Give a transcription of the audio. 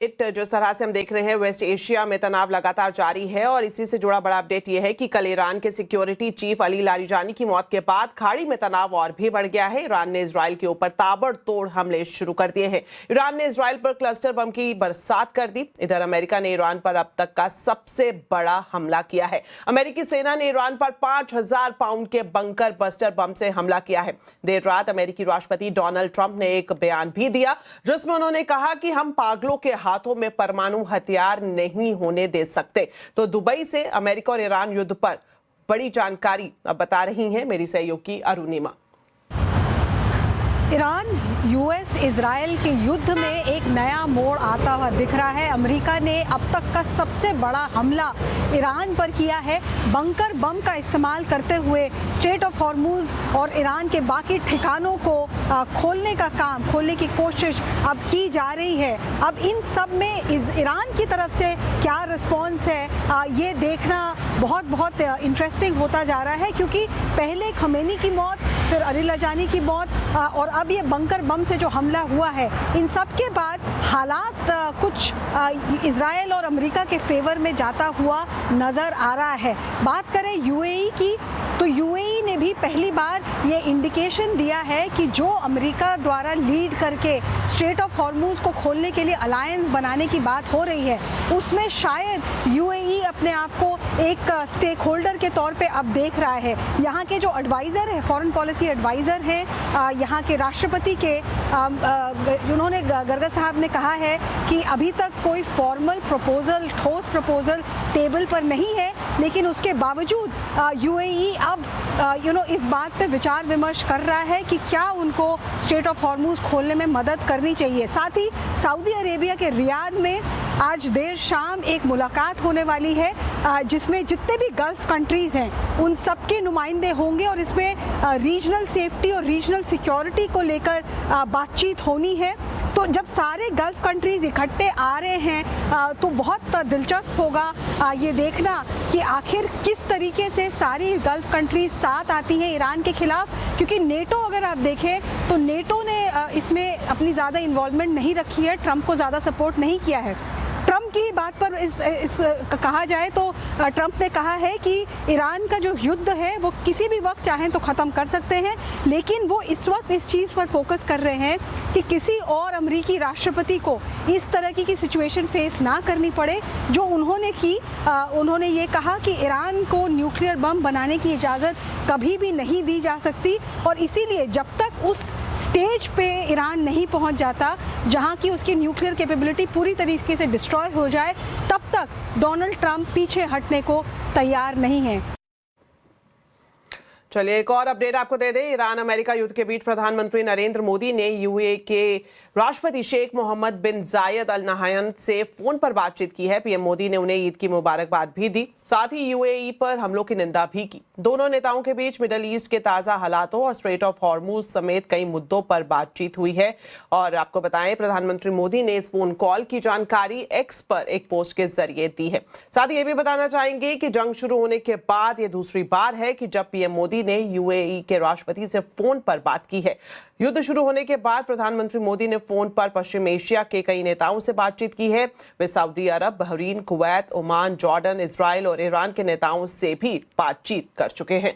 जिस तरह से हम देख रहे हैं वेस्ट एशिया में तनाव लगातार जारी है और इसी से जुड़ा बड़ा अपडेट यह है कि कल ईरान के सिक्योरिटी चीफ अली लारिजानी की मौत के बाद खाड़ी में तनाव और भी बढ़ गया है। ईरान ने इजराइल के ऊपर ताबड़तोड़ हमले शुरू कर दिए हैं। ईरान ने इजराइल पर क्लस्टर बम की बरसात कर दी। इधर अमेरिका ने ईरान पर अब तक का सबसे बड़ा हमला किया है। अमेरिकी सेना ने ईरान पर 5000 पाउंड के बंकर बस्टर बम से हमला किया है। देर रात अमेरिकी राष्ट्रपति डोनाल्ड ट्रंप ने एक बयान भी दिया जिसमें उन्होंने कहा कि हम पागलों के हाथों में परमाणु हथियार नहीं होने दे सकते। तो दुबई से अमेरिका और ईरान युद्ध पर बड़ी जानकारी अब बता रही हैं मेरी सहयोगी अरुणिमा। ईरान यूएस इजराइल के युद्ध में एक नया मोड़ आता हुआ दिख रहा है। अमेरिका ने अब तक का सबसे बड़ा हमला ईरान पर किया है। बंकर बम का इस्तेमाल करते हुए स्ट्रेट ऑफ हॉर्मुज और ईरान के बाकी ठिकानों को खोलने की कोशिश अब की जा रही है। अब इन सब में ईरान की तरफ से क्या रिस्पॉन्स है ये देखना बहुत इंटरेस्टिंग होता जा रहा है, क्योंकि पहले खमेनी की मौत, फिर अली लारिजानी की मौत और अब ये बंकर बम से जो हमला हुआ है, इन सब के बाद हालात कुछ इजराइल और अमेरिका के फेवर में जाता हुआ नज़र आ रहा है। बात करें यूएई की, तो यूएई ने भी पहली बार ये इंडिकेशन दिया है कि जो अमेरिका द्वारा लीड करके स्ट्रेट ऑफ हॉर्मुज को खोलने के लिए अलायंस बनाने की बात हो रही है, उसमें शायद यूएई अपने आप को एक स्टेक होल्डर के तौर पे अब देख रहा है। यहाँ के जो एडवाइज़र है, फॉरेन पॉलिसी एडवाइज़र हैं, यहाँ के राष्ट्रपति के उन्होंने गर्ग साहब ने कहा है कि अभी तक कोई फॉर्मल प्रपोजल, ठोस प्रपोजल टेबल पर नहीं है, लेकिन उसके बावजूद यूएई अब इस बात पे विचार विमर्श कर रहा है कि क्या उनको स्ट्रेट ऑफ हॉर्मुज खोलने में मदद करनी चाहिए। साथ ही सऊदी अरेबिया के रियाद में आज देर शाम एक मुलाकात होने वाली है जिसमें जितने भी गल्फ कंट्रीज़ हैं उन सब के नुमाइंदे होंगे और इसमें रीजनल सेफ्टी और रीजनल सिक्योरिटी को लेकर बातचीत होनी है। तो जब सारे गल्फ कंट्रीज़ इकट्ठे आ रहे हैं तो बहुत दिलचस्प होगा ये देखना कि आखिर किस तरीके से सारी गल्फ कंट्रीज साथ आती हैं ईरान के खिलाफ, क्योंकि नेटो अगर आप देखें तो नेटो ने इसमें अपनी ज़्यादा इन्वॉल्वमेंट नहीं रखी है, ट्रंप को ज़्यादा सपोर्ट नहीं किया है। ट्रंप की बात पर कहा जाए तो ट्रंप ने कहा है कि ईरान का जो युद्ध है वो किसी भी वक्त चाहें तो ख़त्म कर सकते हैं, लेकिन वो इस वक्त इस चीज़ पर फोकस कर रहे हैं कि किसी और अमेरिकी राष्ट्रपति को इस तरह की सिचुएशन फेस ना करनी पड़े जो उन्होंने की। उन्होंने ये कहा कि ईरान को न्यूक्लियर बम बनाने की इजाज़त कभी भी नहीं दी जा सकती और इसीलिए जब तक उस स्टेज पे ईरान नहीं पहुंच जाता जहां की उसकी न्यूक्लियर कैपेबिलिटी पूरी तरीके से डिस्ट्रॉय हो जाए, तब तक डोनाल्ड ट्रंप पीछे हटने को तैयार नहीं है। चलिए एक और अपडेट आपको दे दें। ईरान अमेरिका युद्ध के बीच प्रधानमंत्री नरेंद्र मोदी ने यूएई के राष्ट्रपति शेख मोहम्मद बिन जायद अल नहयान से फोन पर बातचीत की है। पीएम मोदी ने उन्हें ईद की मुबारकबाद भी दी, साथ ही यूएई पर हमलों की निंदा भी की। दोनों नेताओं के बीच मिडल ईस्ट के ताज़ा हालातों और स्ट्रेट ऑफ हॉर्मुज समेत कई मुद्दों पर बातचीत हुई है। और आपको बताएं, प्रधानमंत्री मोदी ने इस फोन कॉल की जानकारी एक्स पर एक पोस्ट के जरिए दी है। साथ ही ये भी बताना चाहेंगे कि जंग शुरू होने के बाद ये दूसरी बार है कि जब पीएम मोदी ने यूएई के राष्ट्रपति से फोन पर बात की है। युद्ध शुरू होने के बाद प्रधानमंत्री मोदी ने फोन पर पश्चिम एशिया के कई नेताओं से बातचीत की है। वे Saudi Arabia, Bahrain, Kuwait, Oman, Jordan, Israel और ईरान के नेताओं से भी बातचीत कर चुके हैं।